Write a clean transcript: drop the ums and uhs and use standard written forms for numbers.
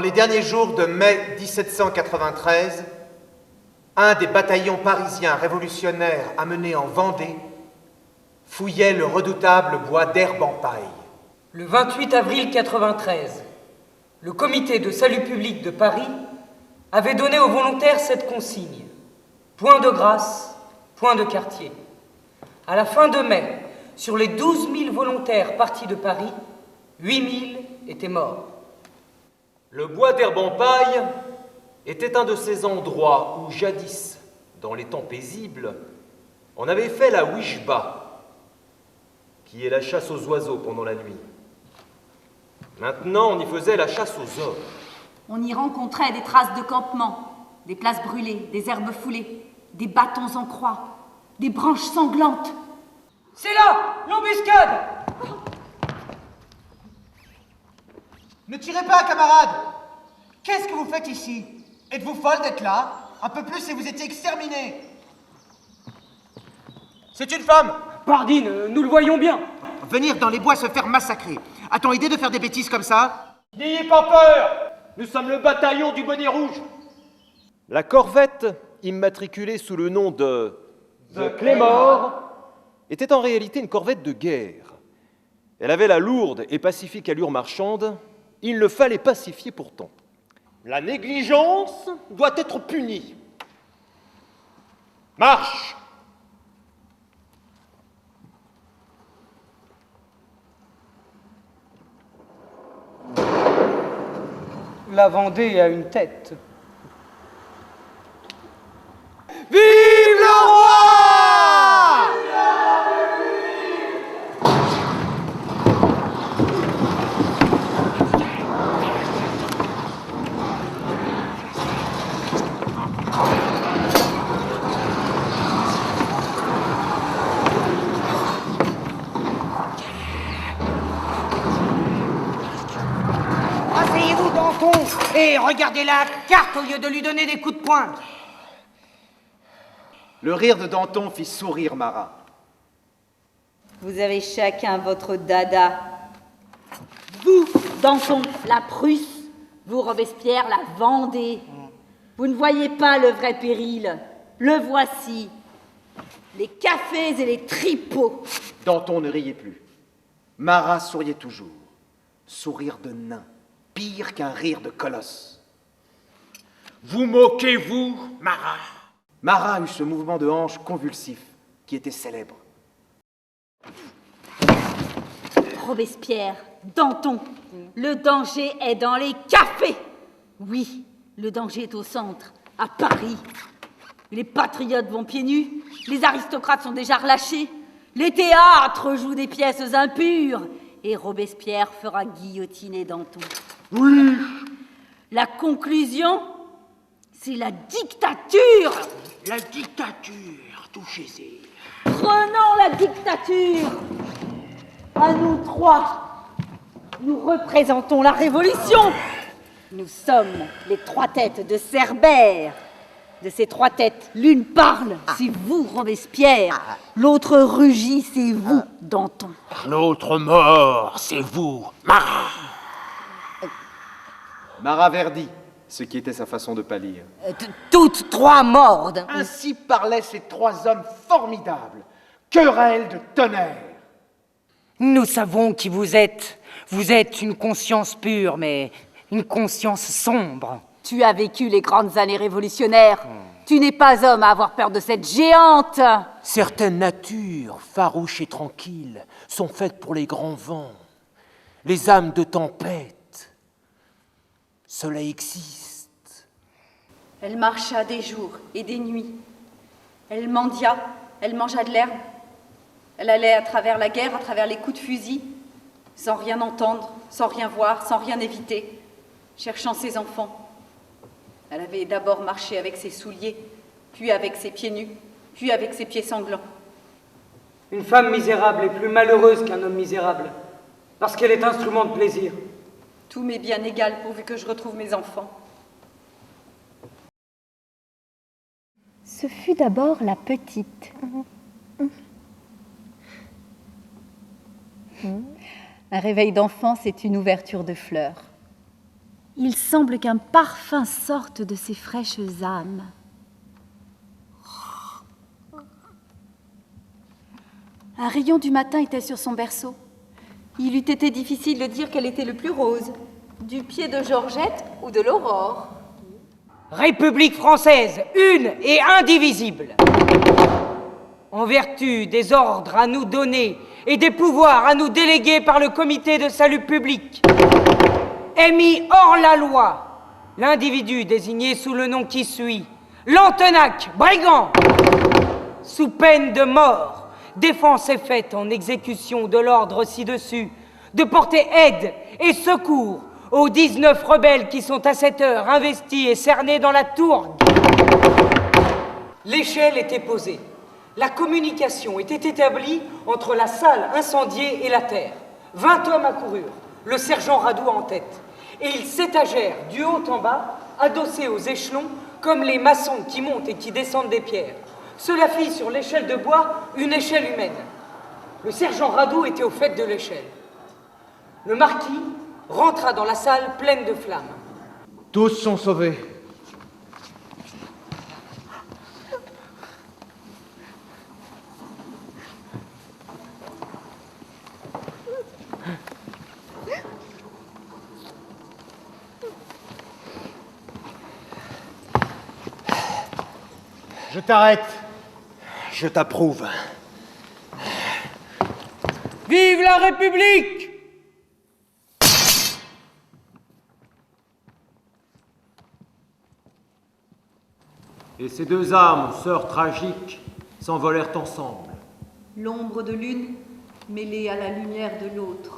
les derniers jours de mai 1793, un des bataillons parisiens révolutionnaires amenés en Vendée fouillait le redoutable bois d'Herbe-en-Paille. Le 28 avril 93, le comité de salut public de Paris avait donné aux volontaires cette consigne. Point de grâce, point de quartier. À la fin de mai, sur les 12 000 volontaires partis de Paris, 8 000 étaient morts. Le bois d'Herbe-en-Paille était un de ces endroits où jadis, dans les temps paisibles, on avait fait la wishba, qui est la chasse aux oiseaux pendant la nuit. Maintenant, on y faisait la chasse aux hommes. On y rencontrait des traces de campement, des places brûlées, des herbes foulées, des bâtons en croix, des branches sanglantes. C'est là, l'embuscade! Ne tirez pas, camarades! Qu'est-ce que vous faites ici? Êtes-vous folle d'être là? Un peu plus et vous étiez exterminés! C'est une femme! Pardine, nous le voyons bien. Venir dans les bois se faire massacrer. A-t-on idée de faire des bêtises comme ça? N'ayez pas peur! Nous sommes le bataillon du bonnet rouge. La corvette, immatriculée sous le nom de The Claymore, était en réalité une corvette de guerre. Elle avait la lourde et pacifique allure marchande. Il le fallait pacifier pourtant. La négligence doit être punie. Marche! La Vendée a une tête. Vive le roi! Asseyez-vous, Danton, et regardez la carte au lieu de lui donner des coups de poing. Le rire de Danton fit sourire Marat. Vous avez chacun votre dada. Vous, Danton, la Prusse. Vous, Robespierre, la Vendée. Vous ne voyez pas le vrai péril. Le voici. Les cafés et les tripots. Danton ne riait plus. Marat souriait toujours. Sourire de nain, pire qu'un rire de colosse. Vous moquez-vous, Marat? Marat eut ce mouvement de hanche convulsif qui était célèbre. Robespierre, Danton, le danger est dans les cafés. Oui, le danger est au centre, à Paris. Les patriotes vont pieds nus, les aristocrates sont déjà relâchés, les théâtres jouent des pièces impures, et Robespierre fera guillotiner Danton. Oui. La conclusion, c'est la dictature. La dictature, touchez-y. Prenons la dictature. À nous trois, nous représentons la révolution. Nous sommes les trois têtes de Cerbère. De ces trois têtes, l'une parle, c'est vous, Robespierre. L'autre rugit, c'est vous, Danton. L'autre mort, c'est vous, Marat. Marat verdit, ce qui était sa façon de pâlir. Toutes trois mordent. Ainsi parlaient ces trois hommes formidables. Querelle de tonnerre. Nous savons qui vous êtes. Vous êtes une conscience pure, mais une conscience sombre. Tu as vécu les grandes années révolutionnaires. Tu n'es pas homme à avoir peur de cette géante. Certaines natures, farouches et tranquilles, sont faites pour les grands vents. Les âmes de tempête. Cela existe. Elle marcha des jours et des nuits. Elle mendia, elle mangea de l'herbe. Elle allait à travers la guerre, à travers les coups de fusil, sans rien entendre, sans rien voir, sans rien éviter, cherchant ses enfants. Elle avait d'abord marché avec ses souliers, puis avec ses pieds nus, puis avec ses pieds sanglants. Une femme misérable est plus malheureuse qu'un homme misérable, parce qu'elle est instrument de plaisir. Tout m'est bien égal pourvu que je retrouve mes enfants. Ce fut d'abord la petite. Un réveil d'enfant, c'est une ouverture de fleurs. Il semble qu'un parfum sorte de ces fraîches âmes. Un rayon du matin était sur son berceau. Il eût été difficile de dire quel était le plus rose, du pied de Georgette ou de l'Aurore. République française, une et indivisible. En vertu des ordres à nous donner et des pouvoirs à nous déléguer par le comité de salut public, est mis hors la loi l'individu désigné sous le nom qui suit, Lantenac, brigand, sous peine de mort. Défense est faite en exécution de l'ordre ci-dessus de porter aide et secours aux 19 rebelles qui sont à cette heure investis et cernés dans la tour. L'échelle était posée. La communication était établie entre la salle incendiée et la terre. 20 hommes accoururent, le sergent Radoux en tête, et ils s'étagèrent du haut en bas, adossés aux échelons, comme les maçons qui montent et qui descendent des pierres. Cela fit sur l'échelle de bois une échelle humaine. Le sergent Radoux était au fait de l'échelle. Le marquis rentra dans la salle pleine de flammes. Tous sont sauvés. Je t'arrête. Je t'approuve. Vive la République! Et ces deux âmes, sœurs tragiques, s'envolèrent ensemble. L'ombre de l'une mêlée à la lumière de l'autre.